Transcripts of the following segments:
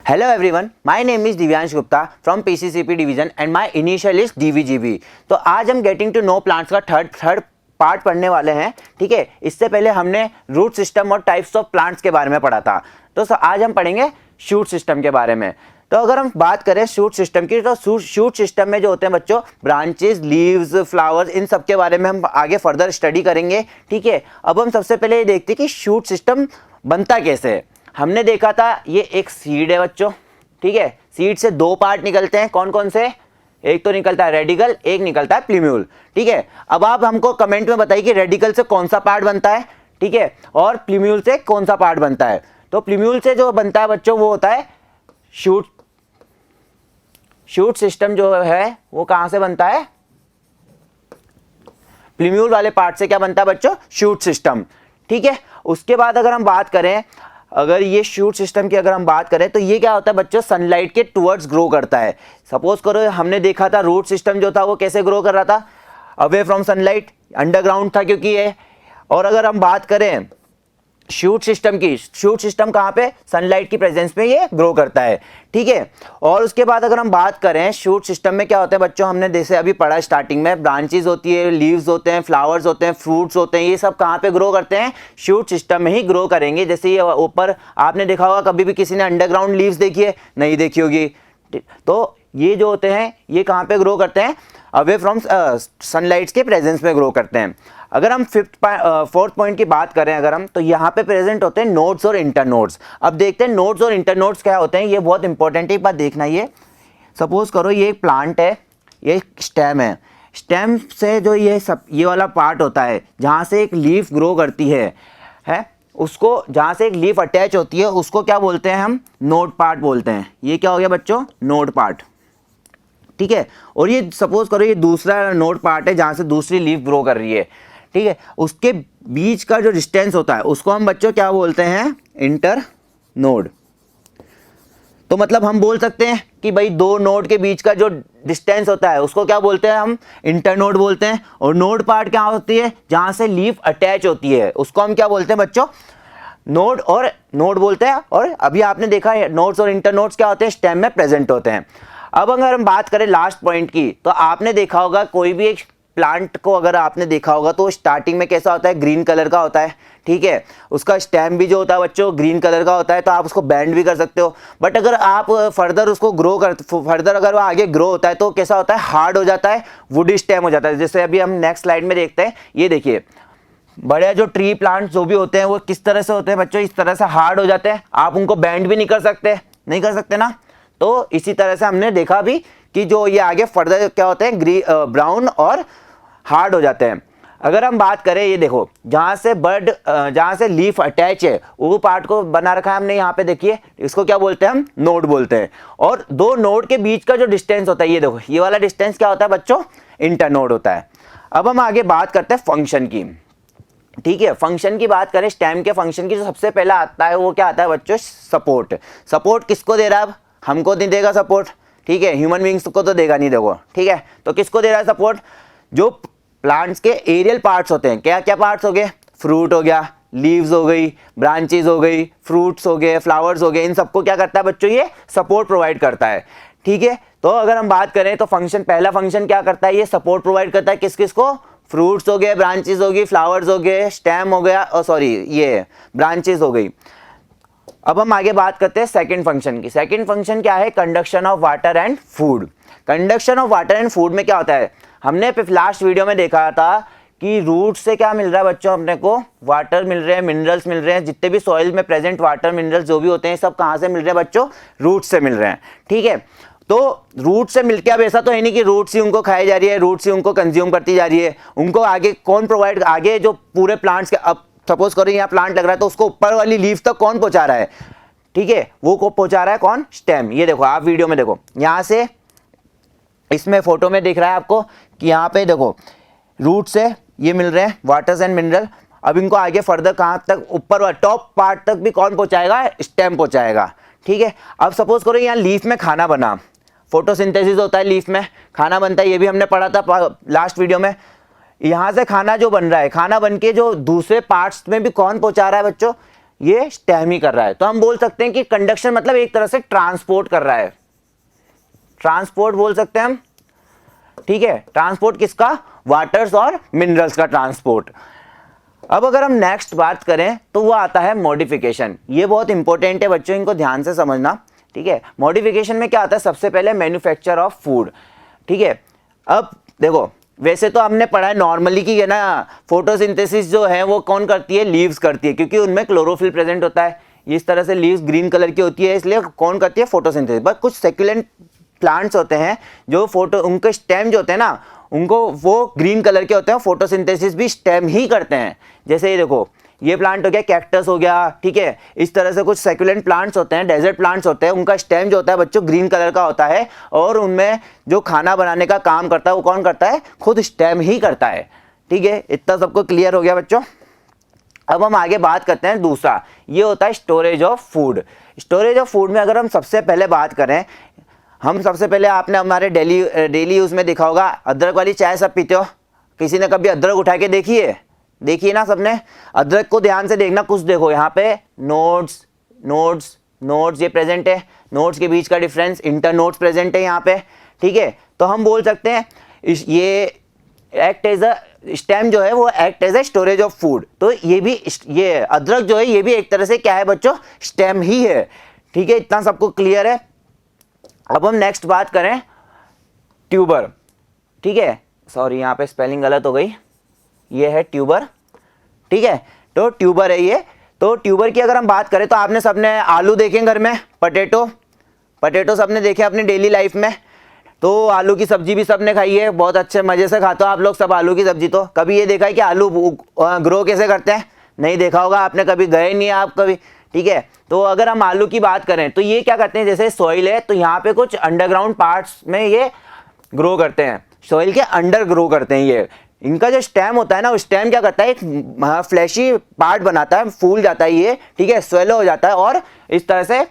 Hello everyone, my name is Divyansh Gupta from PCCP division and my initial is DVGB। तो आज हम getting to know plants का third part पढ़ने वाले हैं। ठीक है, इससे पहले हमने रूट सिस्टम और टाइप्स ऑफ प्लांट्स के बारे में पढ़ा था। तो आज हम पढ़ेंगे शूट सिस्टम के बारे में। तो अगर हम बात करें शूट सिस्टम की, तो शूट सिस्टम में जो होते हैं बच्चों, ब्रांचेस, लीव्स, फ्लावर्स, इन सब के बारे में हम आगे फर्दर स्टडी करेंगे। ठीक है, अब हम सबसे पहले ये देखते हैं कि शूट सिस्टम बनता कैसे है। हमने देखा था ये एक सीड है बच्चों। ठीक है, सीड से दो पार्ट निकलते हैं। कौन कौन से? एक तो निकलता है रेडिकल, एक निकलता है प्लीम्यूल। ठीक है, अब आप हमको कमेंट में बताइए कि रेडिकल से कौन सा पार्ट बनता है, ठीक है, और प्लीम्यूल से कौन सा पार्ट बनता है। तो प्लीम्यूल से जो बनता है बच्चों वो होता है शूट सिस्टम जो है वो कहां से बनता है? प्लीम्यूल वाले पार्ट से क्या बनता है बच्चों? Shoot system. ठीक है, उसके बाद अगर हम बात करें, अगर ये शूट सिस्टम की अगर हम बात करें तो ये क्या होता है बच्चों? सनलाइट के टुवर्ड्स ग्रो करता है। सपोज करो हमने देखा था रूट सिस्टम जो था वो कैसे ग्रो कर रहा था? अवे फ्रॉम सनलाइट, अंडरग्राउंड था क्योंकि ये। और अगर हम बात करें शूट सिस्टम की, शूट सिस्टम कहाँ पे? सनलाइट की प्रेजेंस में ये ग्रो करता है। ठीक है, और उसके बाद अगर हम बात करें शूट सिस्टम में क्या होता है बच्चों, हमने जैसे अभी पढ़ा स्टार्टिंग में, ब्रांचेस होती है, लीव्स होते हैं, फ्लावर्स होते हैं, फ्रूट्स होते हैं, ये सब कहाँ पे ग्रो करते हैं? शूट सिस्टम में ही ग्रो करेंगे। जैसे ये ऊपर आपने देखा होगा, कभी भी किसी ने अंडरग्राउंड लीव्स देखी है? नहीं देखी होगी। तो ये जो होते हैं ये कहाँ पे ग्रो करते हैं? अवे फ्रॉम सनलाइट के प्रेजेंस में ग्रो करते हैं। अगर हम फोर्थ पॉइंट की बात करें अगर हम, तो यहाँ पे प्रेजेंट होते हैं नोड्स और इंटरनोड्स। अब देखते हैं नोड्स और इंटरनोड्स क्या होते हैं। ये बहुत इंपॉर्टेंट है, एक बात देखना। ये सपोज करो ये एक प्लांट है, ये स्टेम है। स्टेम से जो ये वाला पार्ट होता है जहाँ से एक लीफ ग्रो करती है उसको, जहाँ से एक लीफ अटैच होती है उसको क्या बोलते हैं हम? नोड पार्ट बोलते हैं। ये क्या हो गया बच्चों? Node part. ठीक है, और ये सपोज करो ये दूसरा नोड पार्ट है जहाँ से दूसरी लीफ ग्रो कर रही है। ठीक है, उसके बीच का जो डिस्टेंस होता है उसको हम बच्चों क्या बोलते हैं? Inter node. तो मतलब हम बोल सकते हैं कि भाई दो नोड के बीच का जो डिस्टेंस होता है उसको क्या बोलते हैं हम? इंटर नोड बोलते हैं। और नोड पार्ट क्या होती है? जहां से लीफ अटैच होती है उसको हम क्या बोलते हैं बच्चों? नोड और नोड बोलते हैं। और अभी आपने देखा है नोड्स और इंटर नोड्स क्या होते हैं? स्टेम में प्रेजेंट होते हैं। अब अगर हम बात करें लास्ट पॉइंट की, तो आपने देखा होगा कोई भी एक प्लांट को अगर आपने देखा होगा तो स्टार्टिंग में कैसा होता है? ग्रीन कलर का होता है। ठीक है, उसका स्टेम भी जो होता है बच्चों ग्रीन कलर का होता है, तो आप उसको बैंड भी कर सकते हो। बट अगर आप फर्दर उसको फर्दर अगर वो आगे ग्रो होता है तो कैसा होता है? हार्ड हो जाता है, वुडी स्टेम हो जाता है। जैसे अभी हम नेक्स्ट स्लाइड में देखते हैं, ये देखिए बड़े जो ट्री प्लांट जो भी होते हैं वो किस तरह से होते हैं बच्चों? इस तरह से हार्ड हो जाते हैं। आप उनको बैंड भी नहीं कर सकते ना। तो इसी तरह से हमने देखा भी कि जो ये आगे फर्दर क्या होते हैं? ब्राउन और हार्ड हो जाते हैं। अगर हम बात करें, ये देखो जहां से लीफ अटैच है वो पार्ट को बना रखा है हमने यहाँ पे, देखिए इसको क्या बोलते हैं हम? नोड बोलते हैं। और दो नोड के बीच का जो डिस्टेंस होता है, ये देखो ये वाला डिस्टेंस क्या होता है बच्चों? इंटरनोड होता है। अब हम आगे बात करते हैं फंक्शन की। ठीक है, फंक्शन की बात करें, स्टेम के फंक्शन की, जो सबसे पहला आता है वो क्या आता है बच्चों? सपोर्ट। सपोर्ट किसको दे रहा है? अब हमको नहीं देगा सपोर्ट। ठीक है, ह्यूमन बींग्स को तो देगा नहीं, देखो। ठीक है, तो किसको दे रहा है सपोर्ट? जो प्लांट्स के एरियल पार्ट्स होते हैं। क्या क्या पार्ट्स हो गए? फ्रूट हो गया, लीव्स हो गई, ब्रांचेस हो गई, फ्रूट्स हो गए, फ्लावर्स हो गए, इन सबको क्या करता है बच्चों? ये सपोर्ट प्रोवाइड करता है। ठीक है, तो अगर हम बात करें तो पहला फंक्शन क्या करता है? ये सपोर्ट प्रोवाइड करता है। किस किस को? फ्रूट्स हो गए, ब्रांचेस हो गई, फ्लावर्स हो गए, स्टेम हो गया, ये ब्रांचेस हो गई। अब हम आगे बात करते हैं सेकंड फंक्शन की। सेकंड फंक्शन क्या है? Conduction of water and food. Conduction of water and food में क्या होता है? हमने लास्ट वीडियो में देखा था कि रूट से क्या मिल रहा है बच्चों? अपने को वाटर मिल रहे हैं, मिनरल्स मिल रहे हैं। जितने भी सॉइल में प्रेजेंट वाटर मिनरल्स जो भी होते हैं सब कहाँ से मिल रहे हैं बच्चों? रूट से मिल रहे हैं। ठीक है, तो रूट से मिलके अब ऐसा तो है नहीं कि रूट से उनको खाई जा रही है, रूट से उनको कंज्यूम करती जा रही है। उनको आगे कौन प्रोवाइड, आगे जो पूरे प्लांट्स के, अब सपोज करो यहाँ प्लांट लग रहा है तो उसको ऊपर वाली लीफ तक कौन पहुंचा रहा है? ठीक है, वो को पहुंचा रहा है कौन? स्टेम। ये देखो आप वीडियो में देखो, यहाँ से इसमें फोटो में दिख रहा है आपको कि यहाँ पे देखो रूट से ये मिल रहे हैं वाटर्स एंड मिनरल। अब इनको आगे फर्दर कहाँ तक? ऊपर टॉप पार्ट तक भी कौन पहुंचाएगा? स्टेम पहुंचाएगा। ठीक है, अब सपोज करो यहाँ लीफ में खाना बना, फोटोसिंथेसिस होता है, लीफ में खाना बनता है, ये भी हमने पढ़ा था लास्ट वीडियो में। यहाँ से खाना जो बन रहा है, खाना बन के जो दूसरे पार्ट्स में भी कौन पहुंचा रहा है बच्चों? ये स्टेम ही कर रहा है। तो हम बोल सकते हैं कि कंडक्शन मतलब एक तरह से ट्रांसपोर्ट कर रहा है, ट्रांसपोर्ट बोल सकते हैं हम, ठीक है। ट्रांसपोर्ट किसका? वाटर्स और मिनरल्स का ट्रांसपोर्ट। अब अगर हम नेक्स्ट बात करें तो वो आता है मॉडिफिकेशन। ये बहुत इंपॉर्टेंट है बच्चों, इनको ध्यान से समझना, ठीक है। मॉडिफिकेशन में क्या आता है? सबसे पहले मैन्युफैक्चर ऑफ फूड, ठीक है। अब देखो, वैसे तो हमने पढ़ा है नॉर्मली कि है ना, फोटोसिंथेसिस जो है वो कौन करती है? लीव्स करती है, क्योंकि उनमें क्लोरोफिल प्रेजेंट होता है। इस तरह से लीव्स ग्रीन कलर की होती है, इसलिए कौन करती है? फोटोसिंथेसिस। बट कुछ सेक्युलेंट प्लांट्स होते हैं जो उनके स्टेम जो होते हैं ना, उनको वो ग्रीन कलर के होते हैं, फोटोसिंथेसिस भी स्टेम ही करते हैं। जैसे ये देखो, ये प्लांट हो गया, कैक्टस हो गया, ठीक है। इस तरह से कुछ सेक्युलेंट प्लांट्स होते हैं, डेजर्ट प्लांट्स होते हैं, उनका स्टेम जो होता है बच्चों ग्रीन कलर का होता है, और उनमें जो खाना बनाने का काम करता है वो कौन करता है? खुद स्टेम ही करता है, ठीक है। इतना सबको क्लियर हो गया बच्चों। अब हम आगे बात करते हैं दूसरा, ये होता है storage of food. Storage of food में अगर हम सबसे पहले बात करें, हम सबसे पहले आपने हमारे डेली यूज में देखा होगा, अदरक वाली चाय सब पीते हो, किसी ने कभी अदरक उठा के देखी है? देखिए ना सबने। अदरक को ध्यान से देखना, कुछ देखो यहाँ पे नोट्स नोट्स नोट्स ये प्रेजेंट है, नोट्स के बीच का डिफरेंस, इंटर नोट्स प्रेजेंट है यहाँ पे, ठीक है। तो हम बोल सकते हैं ये एक्ट एज अ स्टेम जो है वो act as a storage of food. तो ये भी, ये अदरक जो है ये भी एक तरह से क्या है बच्चों? स्टेम ही है, ठीक है। इतना सबको क्लियर है। अब हम नेक्स्ट बात करें ट्यूबर, ठीक है। सॉरी यहाँ पे स्पेलिंग गलत हो गई, ये है ट्यूबर, ठीक है। तो ट्यूबर है ये। तो ट्यूबर की अगर हम बात करें तो आपने सबने आलू देखे घर में, पटेटो सबने देखे अपनी डेली लाइफ में। तो आलू की सब्जी भी सबने खाई है, बहुत अच्छे मजे से खाते हो आप लोग सब आलू की सब्जी। तो कभी ये देखा है कि आलू ग्रो कैसे करते हैं? नहीं देखा होगा आपने, कभी गए नहीं आप कभी, ठीक है। तो अगर हम आलू की बात करें तो ये क्या करते हैं, जैसे सॉइल है तो यहाँ पे कुछ अंडरग्राउंड पार्ट्स में ये ग्रो करते हैं, सॉइल के अंडर ग्रो करते हैं ये। इनका जो स्टेम होता है ना, वो स्टेम क्या करता है? एक फ्लैशी पार्ट बनाता है, फूल जाता है ये, ठीक है, स्वेलो हो जाता है, और इस तरह से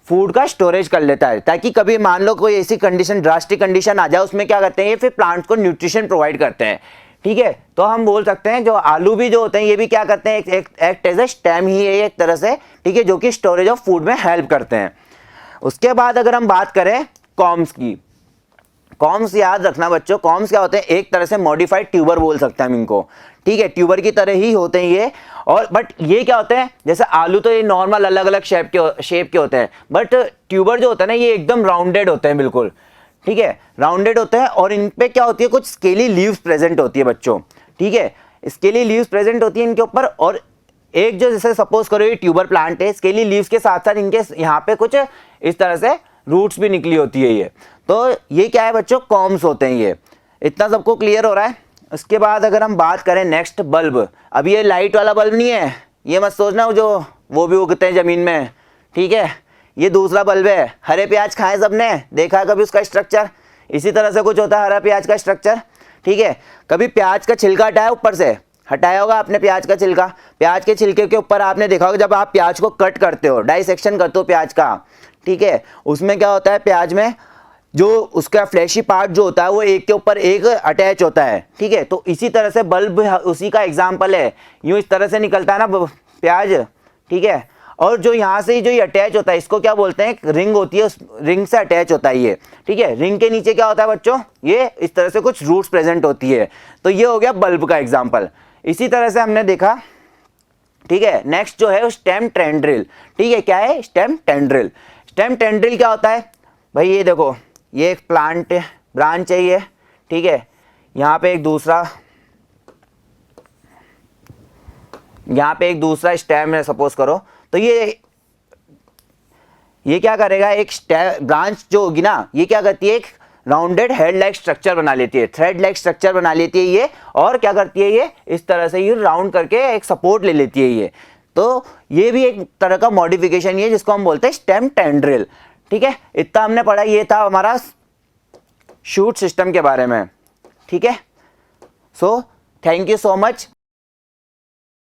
फूड का स्टोरेज कर लेता है, ताकि कभी मान लो कोई ऐसी कंडीशन, ड्रास्टिक कंडीशन आ जाए, उसमें क्या करते हैं ये फिर प्लांट्स को न्यूट्रिशन प्रोवाइड करते हैं, ठीक है। तो हम बोल सकते हैं जो आलू भी जो होते हैं ये भी क्या करते हैं? एक्ट एज ए स्टेम ही है एक तरह से, ठीक है, जो कि स्टोरेज ऑफ फूड में हेल्प करते हैं। उसके बाद अगर हम बात करें कॉम्स की, कॉम्स याद रखना बच्चों, कॉम्स क्या होते हैं? एक तरह से मॉडिफाइड ट्यूबर बोल सकते हैं हम इनको, ठीक है। ट्यूबर की तरह ही होते हैं ये, और बट ये क्या होते हैं? जैसे आलू तो ये नॉर्मल अलग अलग शेप के होते हैं, बट ट्यूबर जो होता है ना ये एकदम राउंडेड होते हैं, बिल्कुल, ठीक है, राउंडेड होते हैं। और इन पे क्या होती है? कुछ स्केली लीव्स प्रेजेंट होती है बच्चों, ठीक है, स्केली लीव्स प्रेजेंट होती है इनके ऊपर। और एक जो जैसे सपोज करो ये ट्यूबर प्लांट है, स्केली लीव्स के साथ साथ इनके यहाँ पे कुछ इस तरह से रूट्स भी निकली होती है ये। तो ये क्या है बच्चों? कॉम्स होते हैं ये। इतना सबको क्लियर हो रहा है। उसके बाद अगर हम बात करें नेक्स्ट, बल्ब। अब ये लाइट वाला बल्ब नहीं है, ये मत सोचना जो वो भी उगते हैं जमीन में, ठीक है, ये दूसरा बल्ब है। हरे प्याज खाए सबने, देखा है कभी उसका स्ट्रक्चर? इसी तरह से कुछ होता है हरा प्याज का स्ट्रक्चर, ठीक है। कभी प्याज का छिलका हटाया ऊपर से? हटाया होगा आपने प्याज का छिलका। प्याज के छिलके के ऊपर आपने देखा होगा जब आप प्याज को कट करते हो, डाइसेक्शन करते हो प्याज का, ठीक है, उसमें क्या होता है? प्याज में जो उसका फ्लैशी पार्ट जो होता है वो एक के ऊपर एक अटैच होता है, ठीक है। तो इसी तरह से बल्ब उसी का एग्जाम्पल है, यूं इस तरह से निकलता है ना प्याज, ठीक है। और जो यहाँ से जो ये अटैच होता है इसको क्या बोलते हैं? रिंग होती है, उस रिंग से अटैच होता है ये, ठीक है। रिंग के नीचे क्या होता है बच्चों? ये इस तरह से कुछ रूट्स प्रेजेंट होती है। तो ये हो गया बल्ब का एग्जाम्पल। इसी तरह से हमने देखा, ठीक है। नेक्स्ट जो है स्टेम टेंड्रिल, ठीक है। क्या है? Stem tendril. स्टेम टेंड्रिल क्या होता है भाई? ये देखो, ये एक प्लांट ब्रांच है ये, ठीक है। यहाँ पे एक दूसरा स्टेम है सपोज करो, तो ये क्या करेगा? एक ब्रांच जो होगी ना ये क्या करती है? एक राउंडेड हेड लाइक स्ट्रक्चर बना लेती है, थ्रेड लाइक स्ट्रक्चर बना लेती है ये, और क्या करती है ये? इस तरह से ये राउंड करके एक सपोर्ट ले लेती है ये। तो ये भी एक तरह का मॉडिफिकेशन है जिसको हम बोलते हैं स्टेम टेंड्रिल, ठीक है। इतना हमने पढ़ा, ये था हमारा शूट सिस्टम के बारे में, ठीक है। So thank you so much.